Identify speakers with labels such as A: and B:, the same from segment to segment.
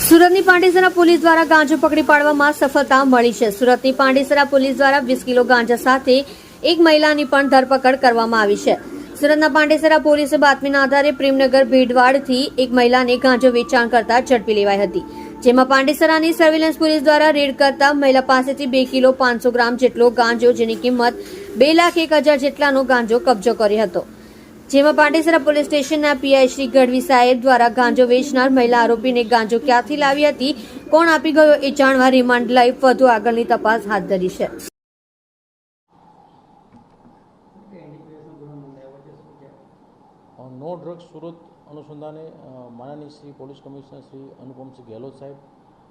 A: સુરતની પાંડેસરા પોલીસ દ્વારા ગાંજો પકડી પાડવામાં સફળતા મળી છે। સુરતની પાંડેસરા પોલીસ દ્વારા 20 કિલો ગાંજા સાથે એક મહિલાની પણ ધરપકડ કરવામાં આવી છે। સુરતના પાંડેસરા પોલીસે બાતમીના આધારે પ્રેમનગર ભીડવાડથી એક મહિલાને ગાંજો વેચાણ કરતા ઝડપી લેવાઈ હતી, જેમાં પાંડેસરાની સર્વેલન્સ પોલીસ દ્વારા રેડ કરતા મહિલા પાસેથી 2 કિલો 500 ગ્રામ જેટલો ગાંજો, જેની કિંમત 2,01,000 જેટલાનો ગાંજો કબજો કર્યો હતો। જેમાં પાંડેસરા પોલીસ સ્ટેશનના પીઆઈ શ્રી ગઢવી સાહેબ દ્વારા ગાંજો વેચનાર મહિલા આરોપીને ગાંજો ક્યાંથી લાવી હતી, કોણ આપી ગયો એ જાણવા રિમાન્ડ લઈ વધુ આગળની તપાસ હાથ ધરી છે।
B: નો ડ્રગ્સ સુરત અનુસંધાને માનનીય શ્રી પોલીસ કમિશનર શ્રી અનુપમસિંહ ગેહલોત સાહેબ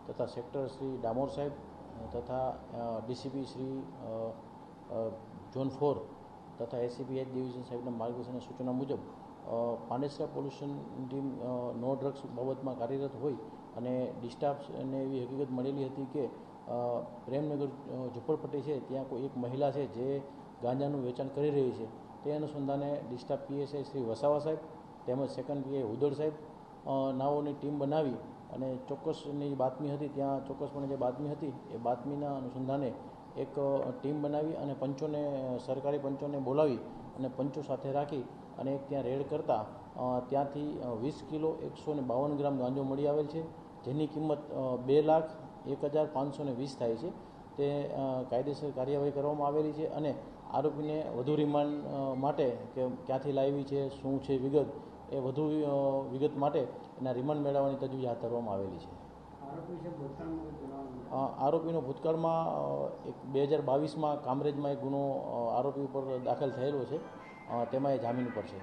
B: તથા સેક્ટર શ્રી ડામોર સાહેબ તથા ડીસીપી શ્રી ઝોન 4 તથા એસીપી એચ ડિવિઝન સાહેબના માર્ગદર્શન સૂચના મુજબ પાંડેસરા પોલીસ ટીમ નો ડ્રગ્સ બાબતમાં કાર્યરત હોય અને ડિસ્ટાફને એવી હકીકત મળેલી હતી કે પ્રેમનગર ઝુંપડપટ્ટી છે, ત્યાં કોઈ એક મહિલા છે જે ગાંજાનું વેચાણ કરી રહી છે। તે અનુસંધાને ડિસ્ટાફ પીએસઆઈ શ્રી વસાવા સાહેબ તેમજ સેકન્ડ પીઆઈ હુદડ સાહેબ નાઓની ટીમ બનાવી અને ચોક્કસની બાતમી હતી, ત્યાં ચોક્કસપણે જે બાતમી હતી એ બાતમીના અનુસંધાને એક ટીમ બનાવી અને પંચોને, સરકારી પંચોને બોલાવી અને પંચો સાથે રાખી અને એક ત્યાં રેડ કરતા ત્યાંથી 20 કિલો 152 ગ્રામ ગાંજો મળી આવેલ છે, જેની કિંમત 2,01,520 થાય છે। તે કાયદેસર કાર્યવાહી કરવામાં આવેલી છે અને આરોપીને વધુ રિમાન્ડ માટે કે ક્યાંથી લાવી છે, શું છે વિગત, એ વધુ વિગત માટે એના રિમાન્ડ મેળવવાની તજવીજ હાથ ધરવામાં આવેલી છે। આરોપીનો ભૂતકાળમાં 2022માં કામરેજમાં એક ગુનો આરોપી ઉપર દાખલ થયેલો છે, તેમાં એ જામીન ઉપર છે।